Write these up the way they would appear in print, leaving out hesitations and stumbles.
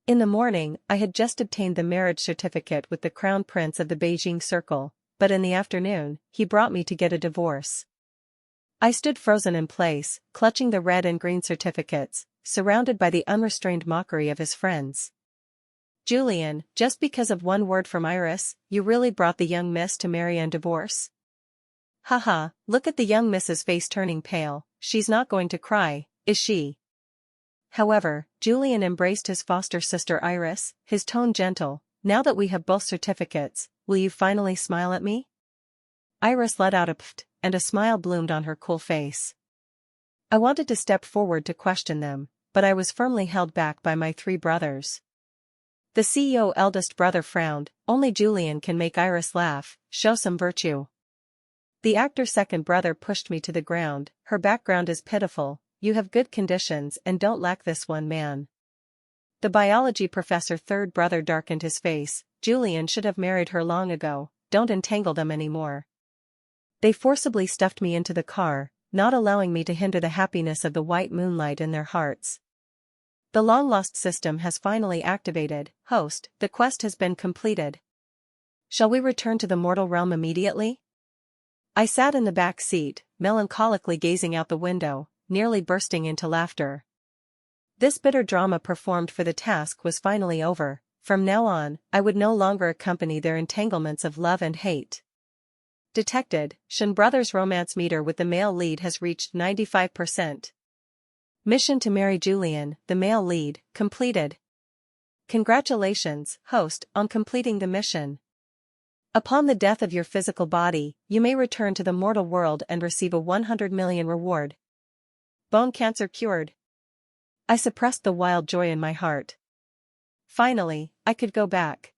In the morning, I had just obtained the marriage certificate with the crown prince of the Beijing circle, but in the afternoon, he brought me to get a divorce. I stood frozen in place, clutching the red and green certificates, surrounded by the unrestrained mockery of his friends. Julian, just because of one word from Iris, you really brought the young miss to marry and divorce? Haha, look at the young miss's face turning pale, she's not going to cry, is she? However, Julian embraced his foster sister Iris, his tone gentle. Now that we have both certificates, will you finally smile at me? Iris let out a pfft, and a smile bloomed on her cool face. I wanted to step forward to question them, but I was firmly held back by my three brothers. The CEO eldest brother frowned. Only Julian can make Iris laugh, show some virtue. The actor second brother pushed me to the ground. Her background is pitiful, you have good conditions and don't lack this one man. The biology professor third brother darkened his face. Julian should have married her long ago, don't entangle them anymore. They forcibly stuffed me into the car, not allowing me to hinder the happiness of the white moonlight in their hearts. The long-lost system has finally activated. Host, the quest has been completed. Shall we return to the mortal realm immediately? I sat in the back seat, melancholically gazing out the window, nearly bursting into laughter. This bitter drama performed for the task was finally over. From now on, I would no longer accompany their entanglements of love and hate. Detected, Shen Brothers romance meter with the male lead has reached 95%. Mission to marry Julian, the male lead, completed. Congratulations, host, on completing the mission. Upon the death of your physical body, you may return to the mortal world and receive a 100 million reward. Bone cancer cured. I suppressed the wild joy in my heart. Finally, I could go back.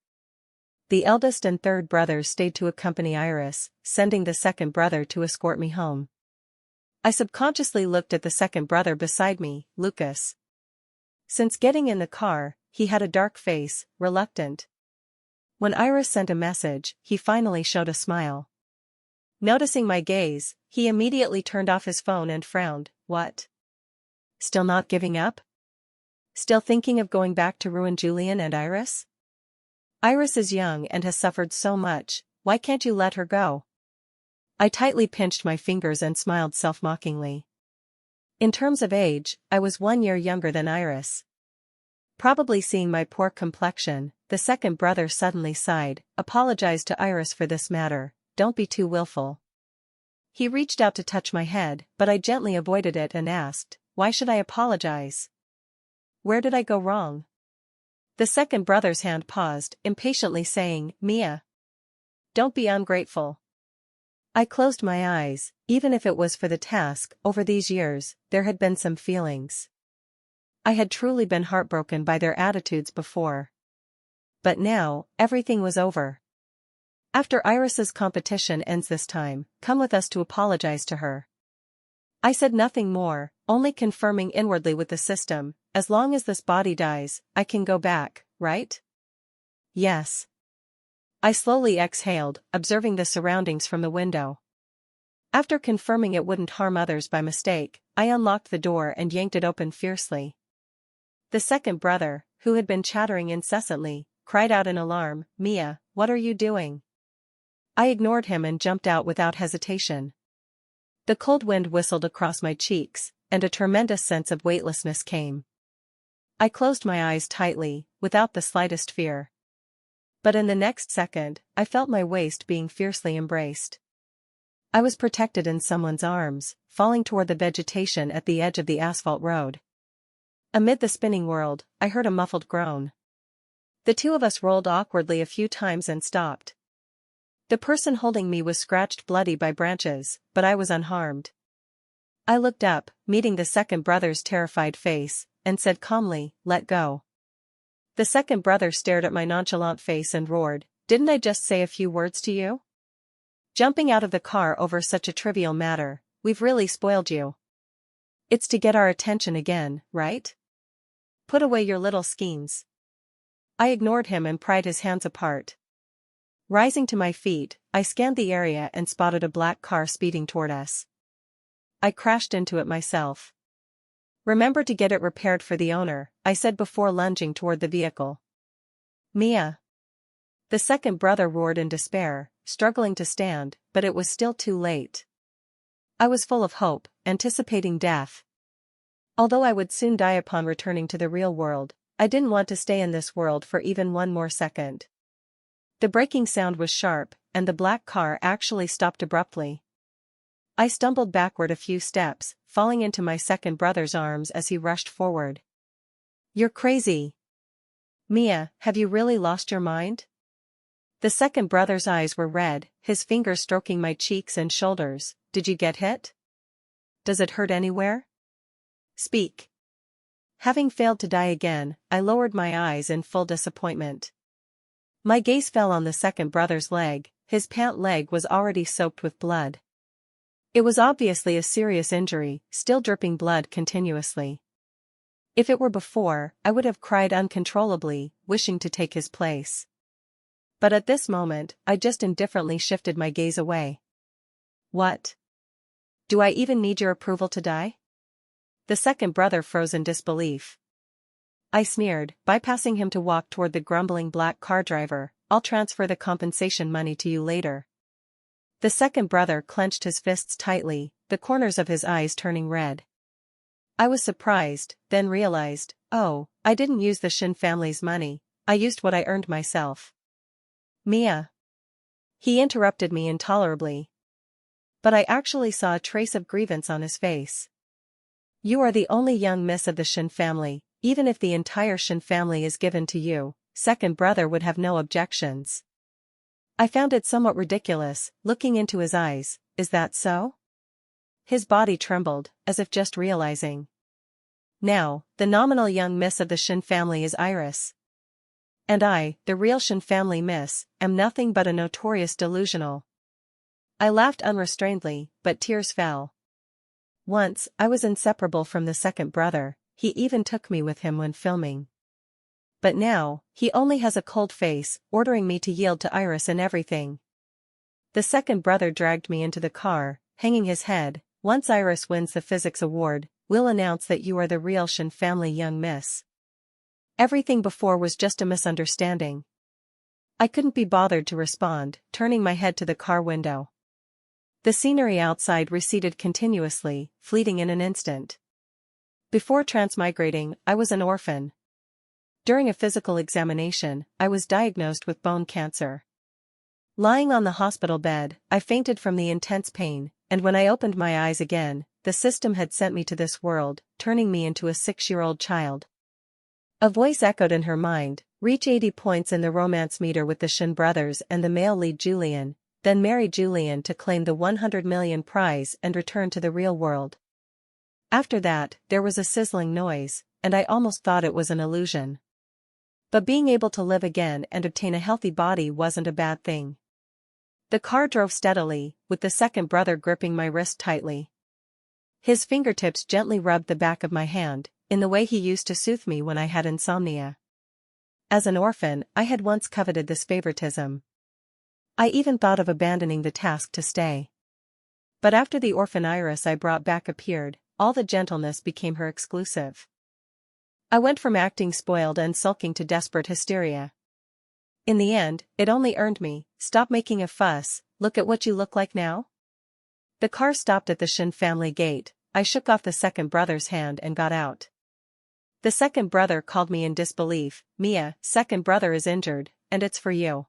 The eldest and third brothers stayed to accompany Iris, sending the second brother to escort me home. I subconsciously looked at the second brother beside me, Lucas. Since getting in the car, he had a dark face, reluctant. When Iris sent a message, he finally showed a smile. Noticing my gaze, he immediately turned off his phone and frowned. What? Still not giving up? Still thinking of going back to ruin Julian and Iris? Iris is young and has suffered so much, why can't you let her go? I tightly pinched my fingers and smiled self-mockingly. In terms of age, I was 1 year younger than Iris. Probably seeing my poor complexion, the second brother suddenly sighed, apologized to Iris for this matter, don't be too willful. He reached out to touch my head, but I gently avoided it and asked, why should I apologize? Where did I go wrong? The second brother's hand paused, impatiently saying, Mia. Don't be ungrateful. I closed my eyes. Even if it was for the task, over these years, there had been some feelings. I had truly been heartbroken by their attitudes before. But now, everything was over. After Iris's competition ends this time, come with us to apologize to her. I said nothing more, only confirming inwardly with the system, as long as this body dies, I can go back, right? Yes. I slowly exhaled, observing the surroundings from the window. After confirming it wouldn't harm others by mistake, I unlocked the door and yanked it open fiercely. The second brother, who had been chattering incessantly, cried out in alarm, Mia, what are you doing? I ignored him and jumped out without hesitation. The cold wind whistled across my cheeks, and a tremendous sense of weightlessness came. I closed my eyes tightly, without the slightest fear. But in the next second, I felt my waist being fiercely embraced. I was protected in someone's arms, falling toward the vegetation at the edge of the asphalt road. Amid the spinning world, I heard a muffled groan. The two of us rolled awkwardly a few times and stopped. The person holding me was scratched bloody by branches, but I was unharmed. I looked up, meeting the second brother's terrified face, and said calmly, let go. The second brother stared at my nonchalant face and roared, didn't I just say a few words to you? Jumping out of the car over such a trivial matter, we've really spoiled you. It's to get our attention again, right? Put away your little schemes. I ignored him and pried his hands apart. Rising to my feet, I scanned the area and spotted a black car speeding toward us. I crashed into it myself. Remember to get it repaired for the owner, I said before lunging toward the vehicle. Mia. The second brother roared in despair, struggling to stand, but it was still too late. I was full of hope, anticipating death. Although I would soon die upon returning to the real world, I didn't want to stay in this world for even one more second. The braking sound was sharp, and the black car actually stopped abruptly. I stumbled backward a few steps, falling into my second brother's arms as he rushed forward. You're crazy. Mia, have you really lost your mind? The second brother's eyes were red, his fingers stroking my cheeks and shoulders. Did you get hit? Does it hurt anywhere? Speak. Having failed to die again, I lowered my eyes in full disappointment. My gaze fell on the second brother's leg. His pant leg was already soaked with blood. It was obviously a serious injury, still dripping blood continuously. If it were before, I would have cried uncontrollably, wishing to take his place. But at this moment, I just indifferently shifted my gaze away. What? Do I even need your approval to die? The second brother froze in disbelief. I sneered, bypassing him to walk toward the grumbling black car driver. I'll transfer the compensation money to you later. The second brother clenched his fists tightly, the corners of his eyes turning red. I was surprised, then realized, oh, I didn't use the Shin family's money, I used what I earned myself. Mia. He interrupted me intolerably. But I actually saw a trace of grievance on his face. You are the only young miss of the Shin family, even if the entire Shin family is given to you, second brother would have no objections. I found it somewhat ridiculous, looking into his eyes. Is that so? His body trembled, as if just realizing. Now, the nominal young miss of the Shin family is Iris. And I, the real Shin family miss, am nothing but a notorious delusional. I laughed unrestrainedly, but tears fell. Once, I was inseparable from the second brother, he even took me with him when filming. But now, he only has a cold face, ordering me to yield to Iris in everything. The second brother dragged me into the car, hanging his head. Once Iris wins the physics award, we'll announce that you are the real Shin family young miss. Everything before was just a misunderstanding. I couldn't be bothered to respond, turning my head to the car window. The scenery outside receded continuously, fleeting in an instant. Before transmigrating, I was an orphan. During a physical examination, I was diagnosed with bone cancer. Lying on the hospital bed, I fainted from the intense pain, and when I opened my eyes again, the system had sent me to this world, turning me into a 6-year-old child. A voice echoed in her mind, reach 80 points in the romance meter with the Shin brothers and the male lead Julian, then marry Julian to claim the 100 million prize and return to the real world. After that, there was a sizzling noise, and I almost thought it was an illusion. But being able to live again and obtain a healthy body wasn't a bad thing. The car drove steadily, with the second brother gripping my wrist tightly. His fingertips gently rubbed the back of my hand, in the way he used to soothe me when I had insomnia. As an orphan, I had once coveted this favoritism. I even thought of abandoning the task to stay. But after the orphan Iris I brought back appeared, all the gentleness became her exclusive. I went from acting spoiled and sulking to desperate hysteria. In the end, it only earned me, stop making a fuss, look at what you look like now. The car stopped at the Shin family gate. I shook off the second brother's hand and got out. The second brother called me in disbelief. Mia, second brother is injured, and it's for you.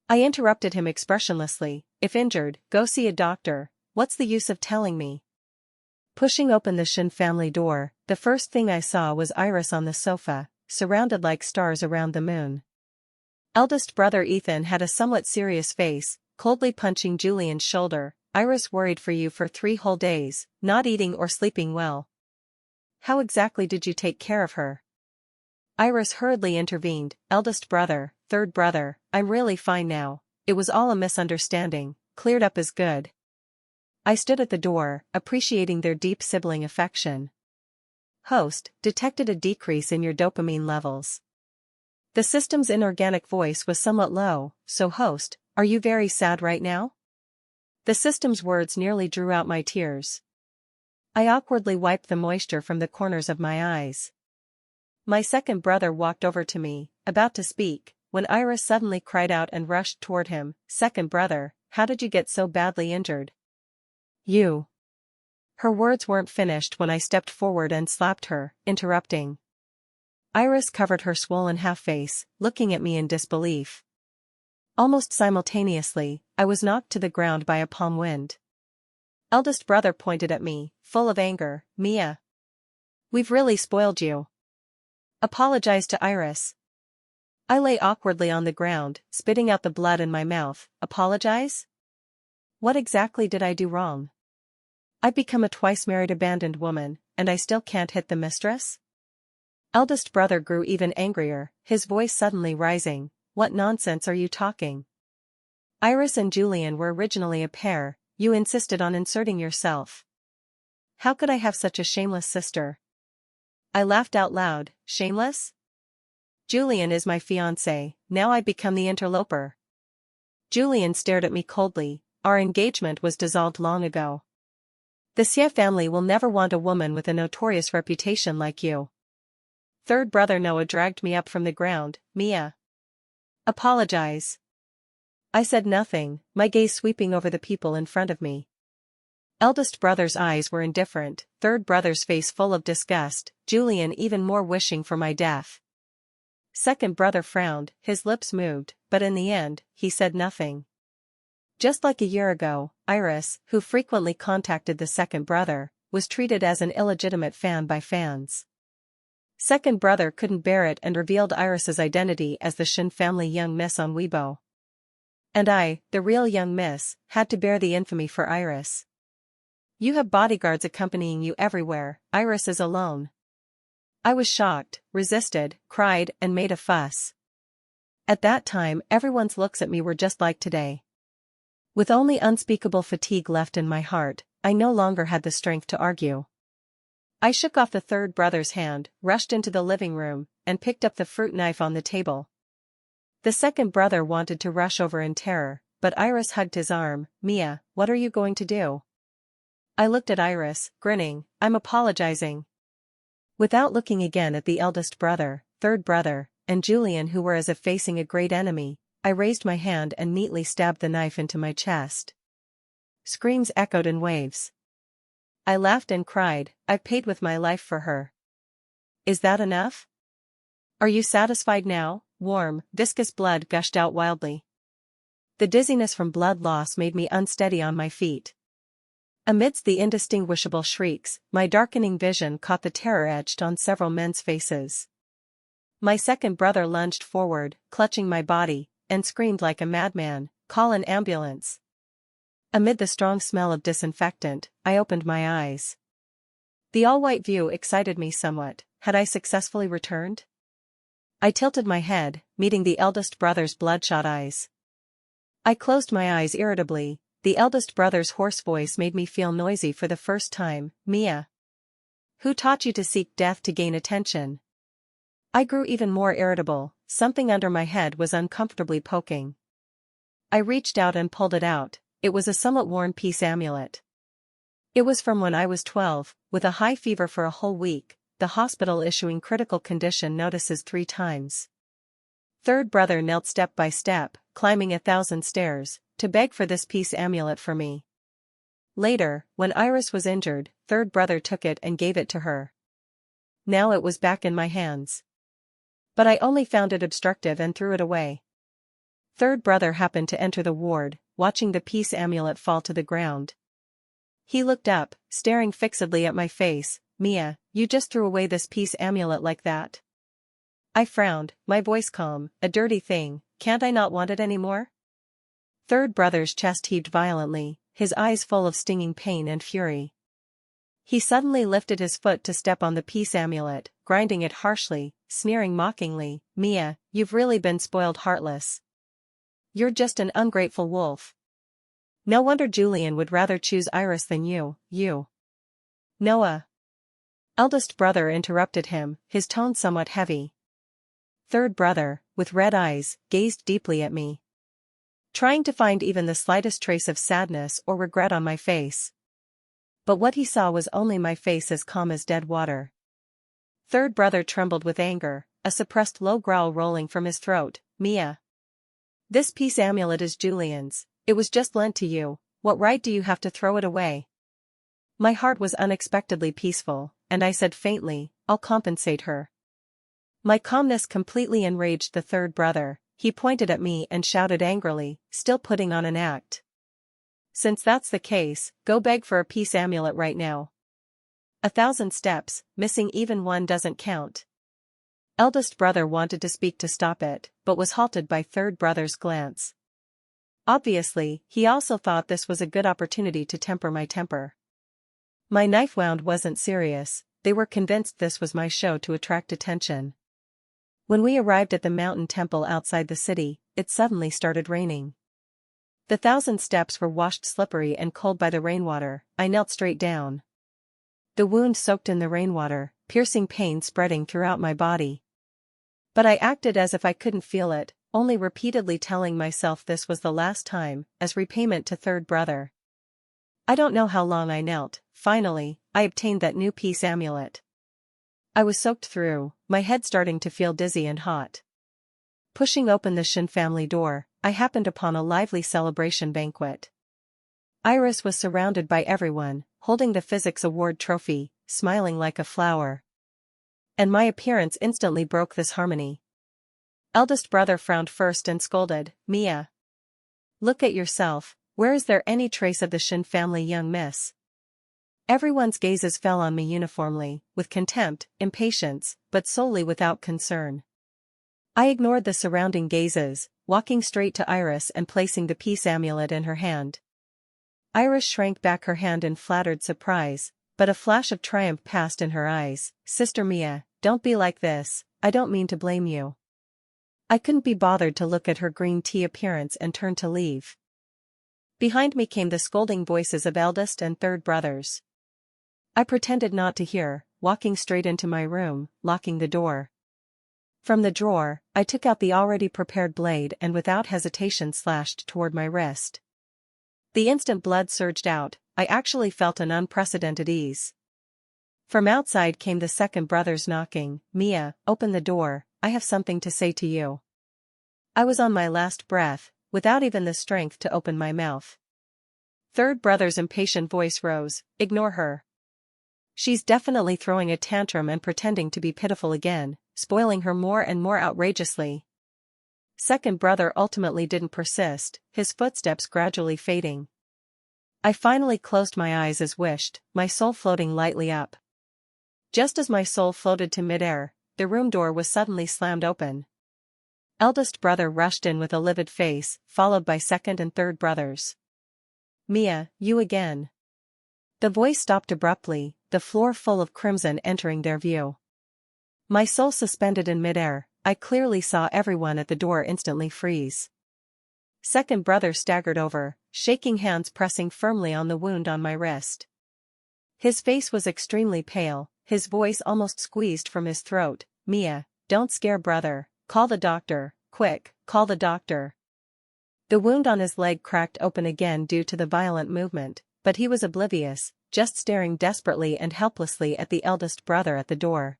I interrupted him expressionlessly. If injured, go see a doctor, what's the use of telling me? Pushing open the Shin family door, the first thing I saw was Iris on the sofa, surrounded like stars around the moon. Eldest brother Ethan had a somewhat serious face, coldly punching Julian's shoulder. Iris worried for you for 3 whole days, not eating or sleeping well. How exactly did you take care of her? Iris hurriedly intervened. Eldest brother, third brother, I'm really fine now, it was all a misunderstanding, cleared up is good. I stood at the door, appreciating their deep sibling affection. Host, detected a decrease in your dopamine levels. The system's inorganic voice was somewhat low. So host, are you very sad right now? The system's words nearly drew out my tears. I awkwardly wiped the moisture from the corners of my eyes. My second brother walked over to me, about to speak, when Iris suddenly cried out and rushed toward him. "Second brother, how did you get so badly injured?" "You." Her words weren't finished when I stepped forward and slapped her, interrupting. Iris covered her swollen half-face, looking at me in disbelief. Almost simultaneously, I was knocked to the ground by a palm wind. Eldest brother pointed at me, full of anger. "Mia. We've really spoiled you. Apologize to Iris." I lay awkwardly on the ground, spitting out the blood in my mouth. Apologize? What exactly did I do wrong? I've become a twice-married abandoned woman, and I still can't hit the mistress? Eldest brother grew even angrier, his voice suddenly rising. "What nonsense are you talking? Iris and Julian were originally a pair, you insisted on inserting yourself. How could I have such a shameless sister?" I laughed out loud. "Shameless? Julian is my fiancé, now I become the interloper." Julian stared at me coldly. "Our engagement was dissolved long ago. The Xie family will never want a woman with a notorious reputation like you." Third brother Noah dragged me up from the ground. "Mia. Apologize." I said nothing, my gaze sweeping over the people in front of me. Eldest brother's eyes were indifferent, third brother's face full of disgust, Julian even more wishing for my death. Second brother frowned, his lips moved, but in the end, he said nothing. Just like a year ago, Iris, who frequently contacted the second brother, was treated as an illegitimate fan by fans. Second brother couldn't bear it and revealed Iris's identity as the Shin family young miss on Weibo. And I, the real young miss, had to bear the infamy for Iris. "You have bodyguards accompanying you everywhere, Iris is alone." I was shocked, resisted, cried, and made a fuss. At that time everyone's looks at me were just like today. With only unspeakable fatigue left in my heart, I no longer had the strength to argue. I shook off the third brother's hand, rushed into the living room, and picked up the fruit knife on the table. The second brother wanted to rush over in terror, but Iris hugged his arm. "Mia, what are you going to do?" I looked at Iris, grinning. "I'm apologizing." Without looking again at the eldest brother, third brother, and Julian who were as if facing a great enemy, I raised my hand and neatly stabbed the knife into my chest. Screams echoed in waves. I laughed and cried, "I paid with my life for her. Is that enough? Are you satisfied now?" Warm, viscous blood gushed out wildly. The dizziness from blood loss made me unsteady on my feet. Amidst the indistinguishable shrieks, my darkening vision caught the terror etched on several men's faces. My second brother lunged forward, clutching my body, and screamed like a madman, "Call an ambulance." Amid the strong smell of disinfectant, I opened my eyes. The all-white view excited me somewhat. Had I successfully returned? I tilted my head, meeting the eldest brother's bloodshot eyes. I closed my eyes irritably. The eldest brother's hoarse voice made me feel noisy for the first time. "Mia. Who taught you to seek death to gain attention?" I grew even more irritable, something under my head was uncomfortably poking. I reached out and pulled it out. It was a somewhat worn peace amulet. It was from when I was 12, with a high fever for a whole week, the hospital issuing critical condition notices 3 times. Third brother knelt step by step, climbing 1,000 stairs, to beg for this peace amulet for me. Later, when Iris was injured, third brother took it and gave it to her. Now it was back in my hands. But I only found it obstructive and threw it away. Third brother happened to enter the ward, watching the peace amulet fall to the ground. He looked up, staring fixedly at my face. "Mia, you just threw away this peace amulet like that?" I frowned, my voice calm. "A dirty thing, can't I not want it anymore?" Third brother's chest heaved violently, his eyes full of stinging pain and fury. He suddenly lifted his foot to step on the peace amulet, grinding it harshly, sneering mockingly. "Mia, you've really been spoiled heartless. You're just an ungrateful wolf. No wonder Julian would rather choose Iris than you. Noah." Eldest brother interrupted him, his tone somewhat heavy. Third brother, with red eyes, gazed deeply at me, trying to find even the slightest trace of sadness or regret on my face. But what he saw was only my face as calm as dead water. Third brother trembled with anger, a suppressed low growl rolling from his throat. Mia. This peace amulet is Julian's. It was just lent to you. What right do you have to throw it away? My heart was unexpectedly peaceful, and I said faintly, I'll compensate her. My calmness completely enraged the third brother. He pointed at me and shouted angrily, still putting on an act. Since that's the case, go beg for a peace amulet right now. 1,000 steps, missing even one doesn't count. Eldest brother wanted to speak to stop it, but was halted by third brother's glance. Obviously, he also thought this was a good opportunity to temper my temper. My knife wound wasn't serious. They were convinced this was my show to attract attention. When we arrived at the mountain temple outside the city, it suddenly started raining. The 1,000 steps were washed slippery and cold by the rainwater. I knelt straight down. The wound soaked in the rainwater, piercing pain spreading throughout my body. But I acted as if I couldn't feel it, only repeatedly telling myself this was the last time, as repayment to third brother. I don't know how long I knelt. Finally, I obtained that new peace amulet. I was soaked through, my head starting to feel dizzy and hot. Pushing open the Shin family door, I happened upon a lively celebration banquet. Iris was surrounded by everyone, holding the physics award trophy, smiling like a flower. And my appearance instantly broke this harmony. Eldest brother frowned first and scolded, Mia. Look at yourself, where is there any trace of the Shin family, young miss? Everyone's gazes fell on me uniformly, with contempt, impatience, but solely without concern. I ignored the surrounding gazes, walking straight to Iris and placing the peace amulet in her hand. Iris shrank back her hand in flattered surprise, but a flash of triumph passed in her eyes. Sister Mia, don't be like this, I don't mean to blame you. I couldn't be bothered to look at her green tea appearance and turned to leave. Behind me came the scolding voices of eldest and third brothers. I pretended not to hear, walking straight into my room, locking the door. From the drawer, I took out the already prepared blade and without hesitation slashed toward my wrist. The instant blood surged out, I actually felt an unprecedented ease. From outside came the second brother's knocking. Mia, open the door, I have something to say to you. I was on my last breath, without even the strength to open my mouth. Third brother's impatient voice rose, ignore her. She's definitely throwing a tantrum and pretending to be pitiful again, spoiling her more and more outrageously. Second brother ultimately didn't persist, his footsteps gradually fading. I finally closed my eyes as wished, my soul floating lightly up. Just as my soul floated to midair, the room door was suddenly slammed open. Eldest brother rushed in with a livid face, followed by second and third brothers. Mia, you again. The voice stopped abruptly, the floor full of crimson entering their view. My soul suspended in midair, I clearly saw everyone at the door instantly freeze. Second brother staggered over, shaking hands pressing firmly on the wound on my wrist. His face was extremely pale, his voice almost squeezed from his throat. Mia, don't scare brother, call the doctor, quick, call the doctor. The wound on his leg cracked open again due to the violent movement, but he was oblivious, just staring desperately and helplessly at the eldest brother at the door.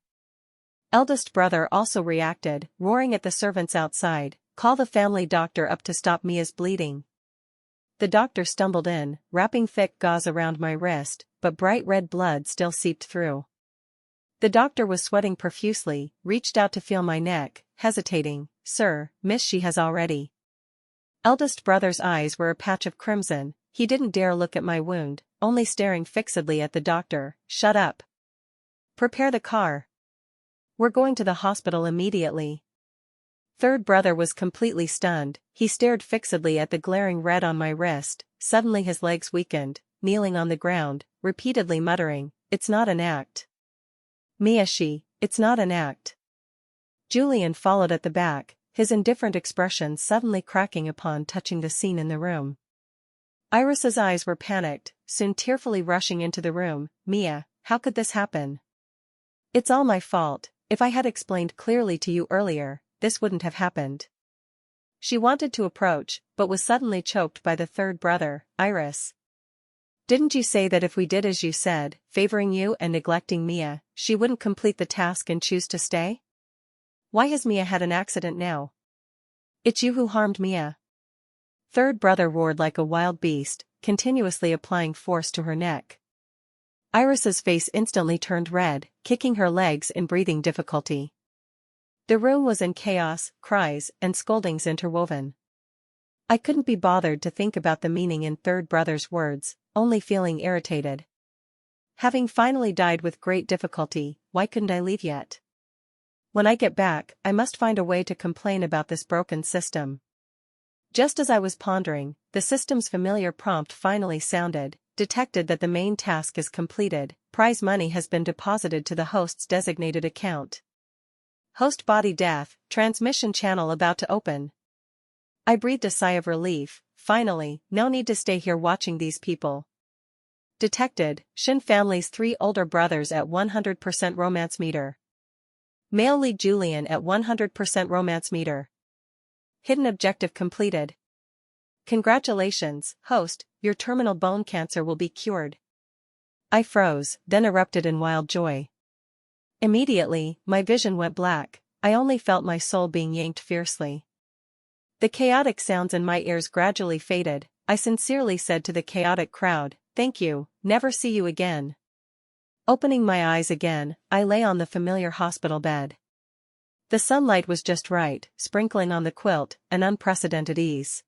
Eldest brother also reacted, roaring at the servants outside, call the family doctor up to stop Mia's bleeding. The doctor stumbled in, wrapping thick gauze around my wrist, but bright red blood still seeped through. The doctor was sweating profusely, reached out to feel my neck, hesitating, Sir, miss, she has already. Eldest brother's eyes were a patch of crimson, he didn't dare look at my wound, only staring fixedly at the doctor. Shut up. Prepare the car. We're going to the hospital immediately. Third brother was completely stunned, he stared fixedly at the glaring red on my wrist, suddenly his legs weakened, kneeling on the ground, repeatedly muttering, it's not an act. Mia, it's not an act. Julian followed at the back, his indifferent expression suddenly cracking upon touching the scene in the room. Iris's eyes were panicked, soon tearfully rushing into the room. Mia, how could this happen? It's all my fault, if I had explained clearly to you earlier, this wouldn't have happened. She wanted to approach, but was suddenly choked by the third brother. Iris. Didn't you say that if we did as you said, favoring you and neglecting Mia, she wouldn't complete the task and choose to stay? Why has Mia had an accident now? It's you who harmed Mia. Third brother roared like a wild beast, continuously applying force to her neck. Iris's face instantly turned red, kicking her legs in breathing difficulty. The room was in chaos, cries and scoldings interwoven. I couldn't be bothered to think about the meaning in third brother's words, only feeling irritated. Having finally died with great difficulty, why couldn't I leave yet? When I get back, I must find a way to complain about this broken system. Just as I was pondering, the system's familiar prompt finally sounded, detected that the main task is completed, prize money has been deposited to the host's designated account. Host body death, transmission channel about to open. I breathed a sigh of relief, finally, no need to stay here watching these people. Detected, Shin family's 3 older brothers at 100% romance meter. Male lead Julian at 100% romance meter. Hidden objective completed. Congratulations, host, your terminal bone cancer will be cured. I froze, then erupted in wild joy. Immediately, my vision went black, I only felt my soul being yanked fiercely. The chaotic sounds in my ears gradually faded. I sincerely said to the chaotic crowd, "Thank you, never see you again." Opening my eyes again, I lay on the familiar hospital bed. The sunlight was just right, sprinkling on the quilt, an unprecedented ease.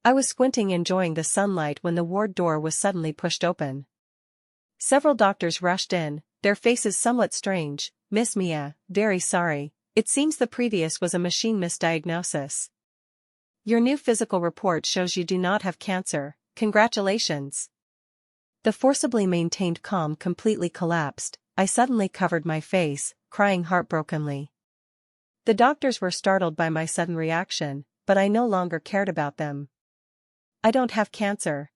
I was squinting enjoying the sunlight when the ward door was suddenly pushed open. Several doctors rushed in, their faces somewhat strange. "Miss Mia, very sorry, it seems the previous was a machine misdiagnosis. Your new physical report shows you do not have cancer, congratulations." The forcibly maintained calm completely collapsed. I suddenly covered my face, crying heartbrokenly. The doctors were startled by my sudden reaction, but I no longer cared about them. I don't have cancer.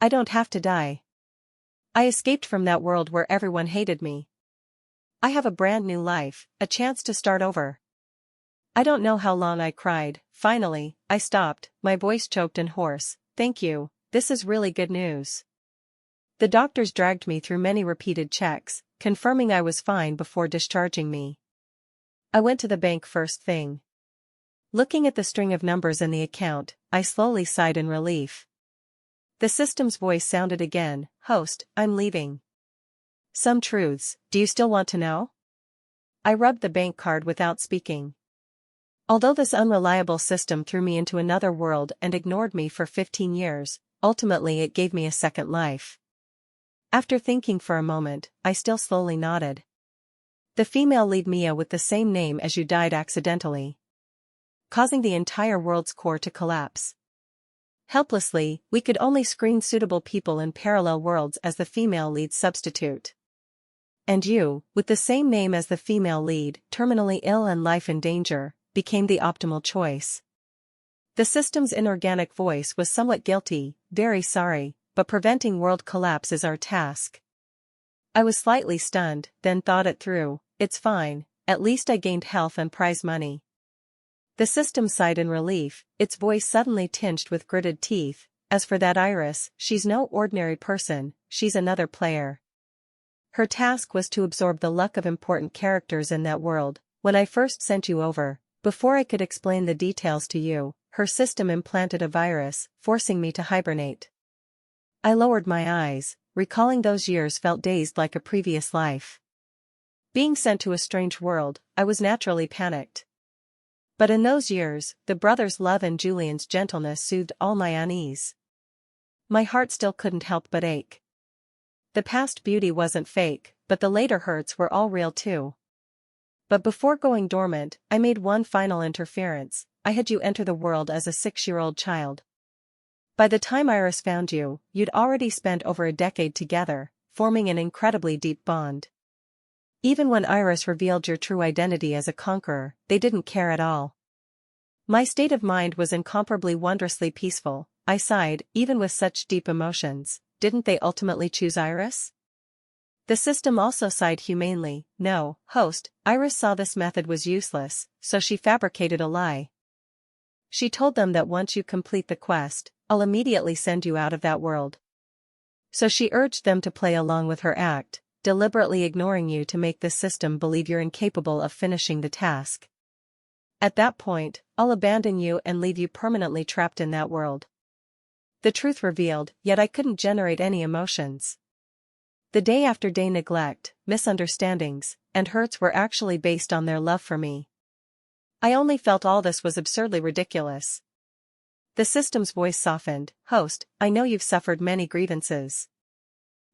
I don't have to die. I escaped from that world where everyone hated me. I have a brand new life, a chance to start over. I don't know how long I cried. Finally, I stopped, my voice choked and hoarse. "Thank you, this is really good news." The doctors dragged me through many repeated checks, confirming I was fine before discharging me. I went to the bank first thing. Looking at the string of numbers in the account, I slowly sighed in relief. The system's voice sounded again, "Host, I'm leaving. Some truths, do you still want to know?" I rubbed the bank card without speaking. Although this unreliable system threw me into another world and ignored me for 15 years, ultimately it gave me a second life. After thinking for a moment, I still slowly nodded. The female lead Mia with the same name as you died accidentally, causing the entire world's core to collapse. Helplessly, we could only screen suitable people in parallel worlds as the female lead substitute. And you, with the same name as the female lead, terminally ill and life in danger, became the optimal choice. The system's inorganic voice was somewhat guilty, "Very sorry, but preventing world collapse is our task." I was slightly stunned, then thought it through. It's fine, at least I gained health and prize money. The system sighed in relief, its voice suddenly tinged with gritted teeth. "As for that Iris, she's no ordinary person, she's another player. Her task was to absorb the luck of important characters in that world. When I first sent you over, before I could explain the details to you, her system implanted a virus, forcing me to hibernate." I lowered my eyes, recalling those years felt dazed like a previous life. Being sent to a strange world, I was naturally panicked. But in those years, the brothers' love and Julian's gentleness soothed all my unease. My heart still couldn't help but ache. The past beauty wasn't fake, but the later hurts were all real too. But before going dormant, I made one final interference. I had you enter the world as a 6-year-old child. By the time Iris found you, you'd already spent over a decade together, forming an incredibly deep bond. Even when Iris revealed your true identity as a conqueror, they didn't care at all. My state of mind was incomparably wondrously peaceful. I sighed, even with such deep emotions. Didn't they ultimately choose Iris? The system also sighed humanely. "No, host, Iris saw this method was useless, so she fabricated a lie. She told them that once you complete the quest, I'll immediately send you out of that world. So she urged them to play along with her act, deliberately ignoring you to make the system believe you're incapable of finishing the task. At that point, I'll abandon you and leave you permanently trapped in that world. The truth revealed, yet I couldn't generate any emotions. The day-after-day neglect, misunderstandings, and hurts were actually based on their love for me. I only felt all this was absurdly ridiculous. The system's voice softened. Host, I know you've suffered many grievances.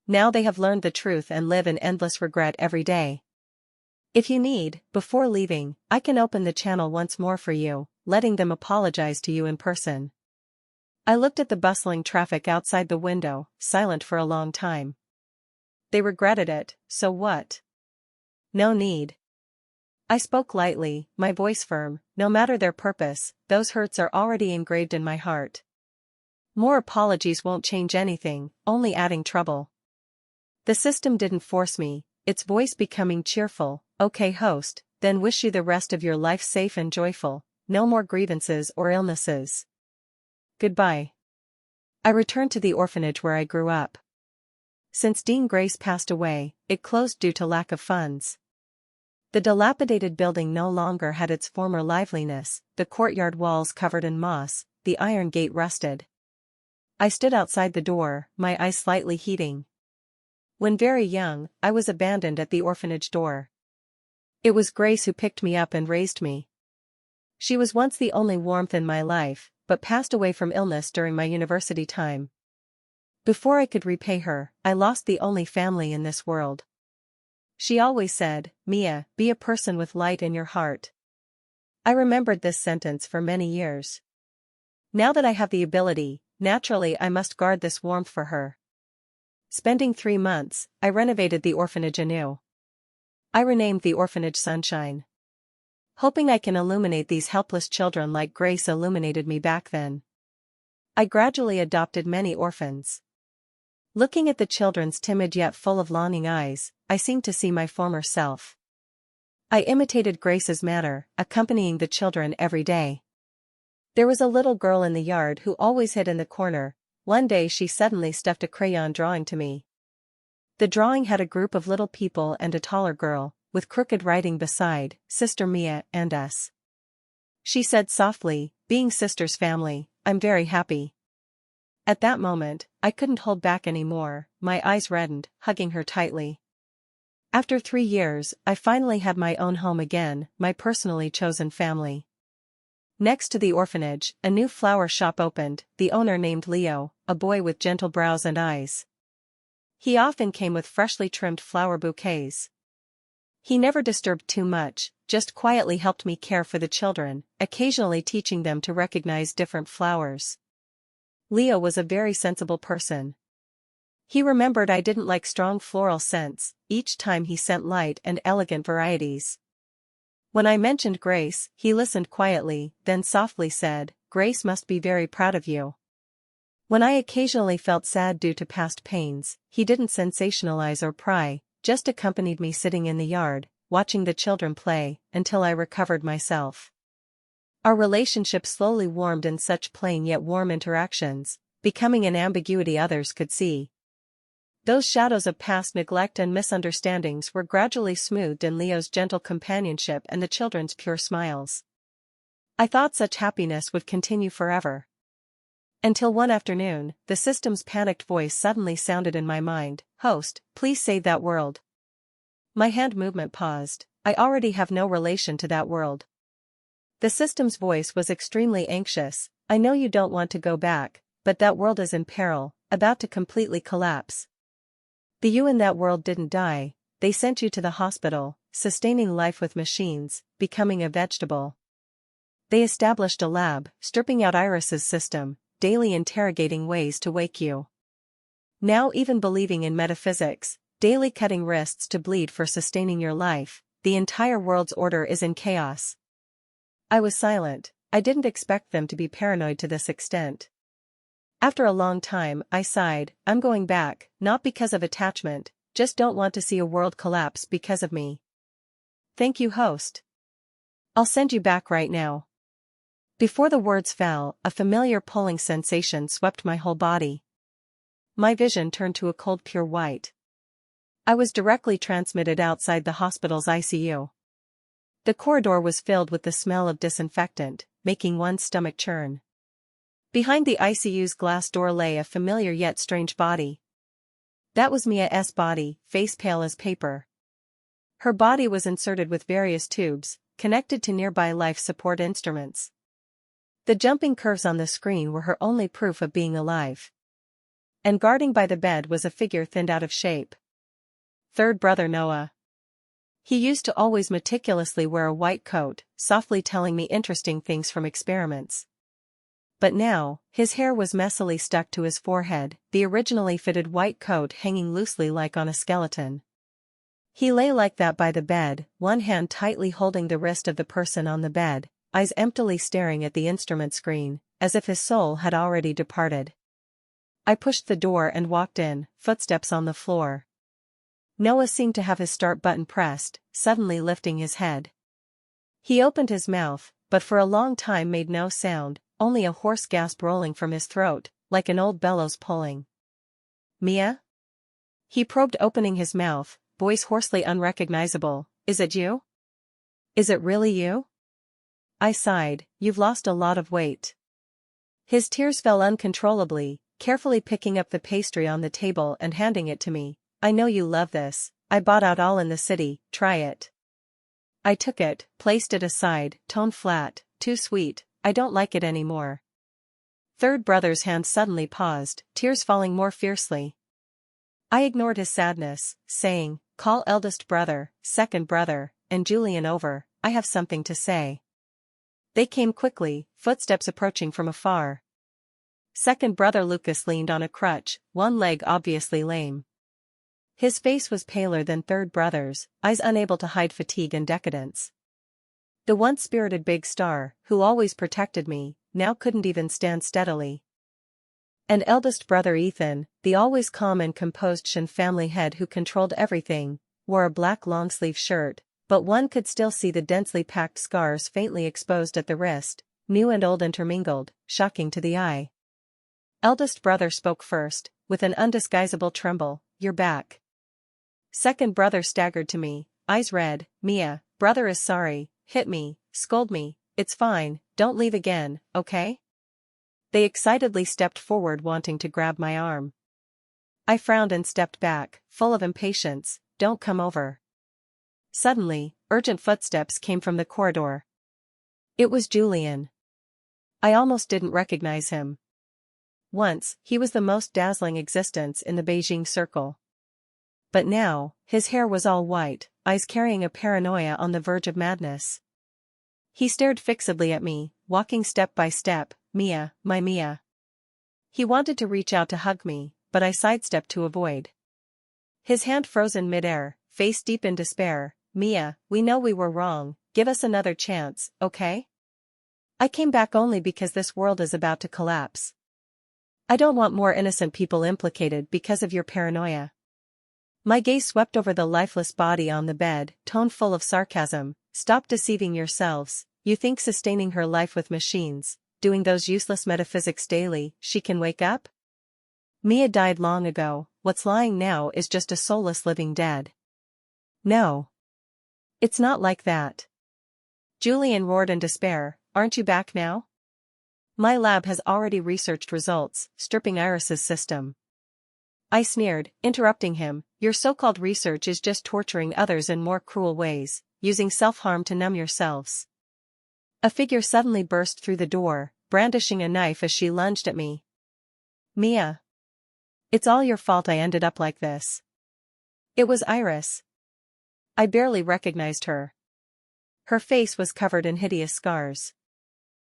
Now they have learned the truth and live in endless regret every day. If you need, before leaving, I can open the channel once more for you, letting them apologize to you in person. I looked at the bustling traffic outside the window, silent for a long time. They regretted it, so what? No need. I spoke lightly, my voice firm. No matter their purpose, those hurts are already engraved in my heart. More apologies won't change anything, only adding trouble. The system didn't force me, its voice becoming cheerful. Okay, host, then wish you the rest of your life safe and joyful, no more grievances or illnesses. Goodbye. I returned to the orphanage where I grew up. Since Dean Grace passed away, it closed due to lack of funds. The dilapidated building no longer had its former liveliness, the courtyard walls covered in moss, the iron gate rusted. I stood outside the door, my eyes slightly heating. When very young, I was abandoned at the orphanage door. It was Grace who picked me up and raised me. She was once the only warmth in my life, but passed away from illness during my university time. Before I could repay her, I lost the only family in this world. She always said, Mia, be a person with light in your heart. I remembered this sentence for many years. Now that I have the ability, naturally I must guard this warmth for her. Spending 3 months, I renovated the orphanage anew. I renamed the orphanage Sunshine. Hoping I can illuminate these helpless children like Grace illuminated me back then. I gradually adopted many orphans. Looking at the children's timid yet full of longing eyes, I seemed to see my former self. I imitated Grace's manner, accompanying the children every day. There was a little girl in the yard who always hid in the corner. One day she suddenly stuffed a crayon drawing to me. The drawing had a group of little people and a taller girl, with crooked writing beside, Sister Mia and us. She said softly, being Sister's family, I'm very happy. At that moment, I couldn't hold back anymore, my eyes reddened, hugging her tightly. After 3 years, I finally had my own home again, my personally chosen family. Next to the orphanage, a new flower shop opened, the owner named Leo, a boy with gentle brows and eyes. He often came with freshly trimmed flower bouquets. He never disturbed too much, just quietly helped me care for the children, occasionally teaching them to recognize different flowers. Leo was a very sensible person. He remembered I didn't like strong floral scents. Each time he sent light and elegant varieties. When I mentioned Grace, he listened quietly, then softly said, Grace must be very proud of you. When I occasionally felt sad due to past pains, he didn't sensationalize or pry, just accompanied me sitting in the yard, watching the children play, until I recovered myself. Our relationship slowly warmed in such plain yet warm interactions, becoming an ambiguity others could see. Those shadows of past neglect and misunderstandings were gradually smoothed in Leo's gentle companionship and the children's pure smiles. I thought such happiness would continue forever. Until one afternoon, the system's panicked voice suddenly sounded in my mind, Host, please save that world. My hand movement paused. I already have no relation to that world. The system's voice was extremely anxious. I know you don't want to go back, but that world is in peril, about to completely collapse. The you in that world didn't die, they sent you to the hospital, sustaining life with machines, becoming a vegetable. They established a lab, stripping out Iris's system, daily interrogating ways to wake you. Now even believing in metaphysics, daily cutting wrists to bleed for sustaining your life, the entire world's order is in chaos. I was silent. I didn't expect them to be paranoid to this extent. After a long time, I sighed, I'm going back, not because of attachment, just don't want to see a world collapse because of me. Thank you, host. I'll send you back right now. Before the words fell, a familiar pulling sensation swept my whole body. my vision turned to a cold pure white. I was directly transmitted outside the hospital's ICU. The corridor was filled with the smell of disinfectant, making one's stomach churn. Behind the ICU's glass door lay a familiar yet strange body. That was Mia's body, face pale as paper. Her body was inserted with various tubes, connected to nearby life support instruments. The jumping curves on the screen were her only proof of being alive. And guarding by the bed was a figure thinned out of shape. Third brother Noah. He used to always meticulously wear a white coat, softly telling me interesting things from experiments. But now, his hair was messily stuck to his forehead, the originally fitted white coat hanging loosely like on a skeleton. He lay like that by the bed, one hand tightly holding the wrist of the person on the bed, eyes emptily staring at the instrument screen, as if his soul had already departed. I pushed the door and walked in, footsteps on the floor. Noah seemed to have his start button pressed, suddenly lifting his head. He opened his mouth, but for a long time made no sound, only a hoarse gasp rolling from his throat, like an old bellows pulling. Mia? He probed, opening his mouth, voice hoarsely unrecognizable. Is it you? Is it really you? I sighed. You've lost a lot of weight. His tears fell uncontrollably, carefully picking up the pastry on the table and handing it to me. I know you love this. I bought out all in the city, try it. I took it, placed it aside, tone flat, too sweet, I don't like it anymore. Third brother's hand suddenly paused, tears falling more fiercely. I ignored his sadness, saying, call eldest brother, second brother, and Julian over, I have something to say. They came quickly, footsteps approaching from afar. Second brother Lucas leaned on a crutch, one leg obviously lame. His face was paler than third brother's, eyes unable to hide fatigue and decadence. The once spirited big star, who always protected me, now couldn't even stand steadily. And eldest brother Ethan, the always calm and composed Shin family head who controlled everything, wore a black long-sleeve shirt, but one could still see the densely packed scars faintly exposed at the wrist, new and old intermingled, shocking to the eye. Eldest brother spoke first, with an undisguisable tremble, you're back. Second brother staggered to me, eyes red, Mia, brother is sorry, hit me, scold me, it's fine, don't leave again, okay? They excitedly stepped forward wanting to grab my arm. I frowned and stepped back, full of impatience, don't come over. Suddenly, urgent footsteps came from the corridor. It was Julian. I almost didn't recognize him. Once, he was the most dazzling existence in the Beijing circle. But now, his hair was all white, eyes carrying a paranoia on the verge of madness. He stared fixedly at me, walking step by step, Mia, my Mia. He wanted to reach out to hug me, but I sidestepped to avoid. His hand froze in midair, face deep in despair, Mia, we know we were wrong, give us another chance, okay? I came back only because this world is about to collapse. I don't want more innocent people implicated because of your paranoia. My gaze swept over the lifeless body on the bed, tone full of sarcasm. Stop deceiving yourselves, you think sustaining her life with machines, doing those useless metaphysics daily, she can wake up? Mia died long ago, what's lying now is just a soulless living dead. No. It's not like that. Julian roared in despair, aren't you back now? My lab has already researched results, stripping Iris's system. I sneered, interrupting him, your so-called research is just torturing others in more cruel ways, using self-harm to numb yourselves. A figure suddenly burst through the door, brandishing a knife as she lunged at me. Mia. It's all your fault I ended up like this. It was Iris. I barely recognized her. Her face was covered in hideous scars.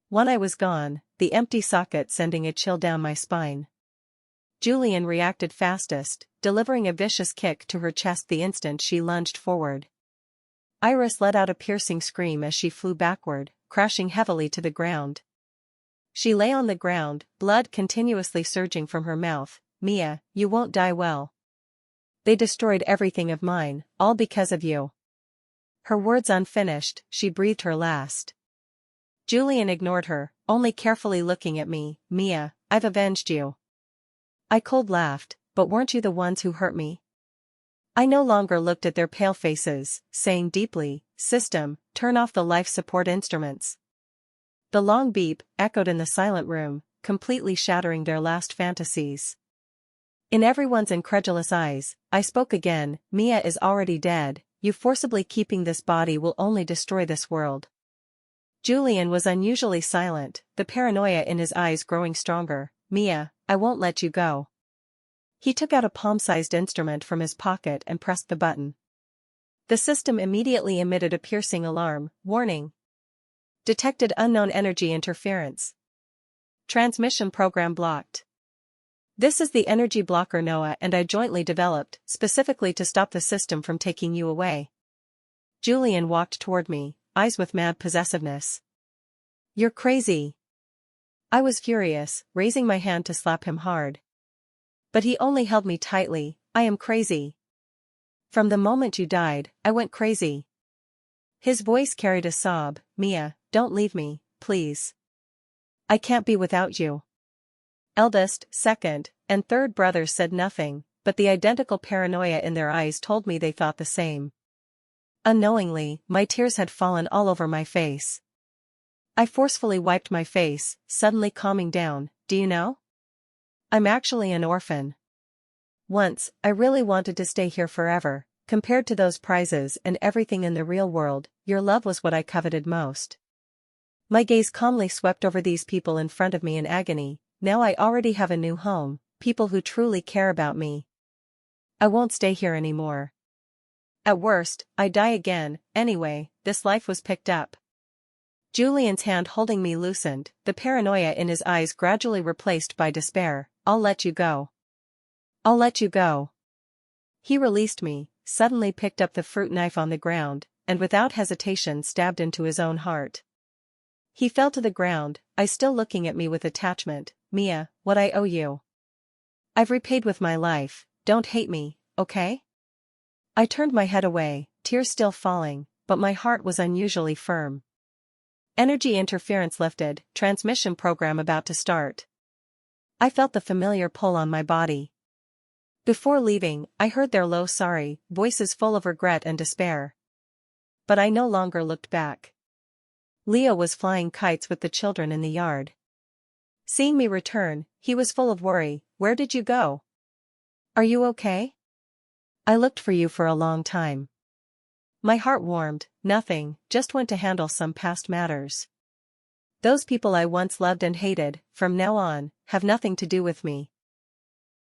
One eye was gone, the empty socket sending a chill down my spine. Julian reacted fastest, delivering a vicious kick to her chest the instant she lunged forward. Iris let out a piercing scream as she flew backward, crashing heavily to the ground. She lay on the ground, blood continuously surging from her mouth. Mia, you won't die well. They destroyed everything of mine, all because of you. Her words unfinished, she breathed her last. Julian ignored her, only carefully looking at me. Mia, I've avenged you. I cold laughed, but weren't you the ones who hurt me? I no longer looked at their pale faces, saying deeply, "System, turn off the life support instruments." The long beep echoed in the silent room, completely shattering their last fantasies. In everyone's incredulous eyes, I spoke again. "Mia is already dead, you forcibly keeping this body will only destroy this world." Julian was unusually silent, the paranoia in his eyes growing stronger. "Mia, I won't let you go." He took out a palm-sized instrument from his pocket and pressed the button. The system immediately emitted a piercing alarm. "Warning. Detected unknown energy interference. Transmission program blocked. This is the energy blocker Noah and I jointly developed, specifically to stop the system from taking you away." Julian walked toward me, eyes with mad possessiveness. "You're crazy." I was furious, raising my hand to slap him hard. But he only held me tightly. "I am crazy. From the moment you died, I went crazy." His voice carried a sob. "Mia, don't leave me, please. I can't be without you." Eldest, second, and third brothers said nothing, but the identical paranoia in their eyes told me they thought the same. Unknowingly, my tears had fallen all over my face. I forcefully wiped my face, suddenly calming down. "Do you know? I'm actually an orphan. Once, I really wanted to stay here forever. Compared to those prizes and everything in the real world, your love was what I coveted most." My gaze calmly swept over these people in front of me in agony. "Now I already have a new home, people who truly care about me. I won't stay here anymore. At worst, I die again. Anyway, this life was picked up." Julian's hand holding me loosened, the paranoia in his eyes gradually replaced by despair. "I'll let you go. I'll let you go." He released me, suddenly picked up the fruit knife on the ground, and without hesitation stabbed into his own heart. He fell to the ground, eyes still looking at me with attachment. "Mia, what I owe you. I've repaid with my life, don't hate me, okay?" I turned my head away, tears still falling, but my heart was unusually firm. Energy interference lifted, transmission program about to start. I felt the familiar pull on my body. Before leaving, I heard their low sorry voices full of regret and despair. But I no longer looked back. Leo was flying kites with the children in the yard. Seeing me return, he was full of worry. "Where did you go? Are you okay? I looked for you for a long time." My heart warmed. "Nothing, just went to handle some past matters. Those people I once loved and hated, from now on, have nothing to do with me."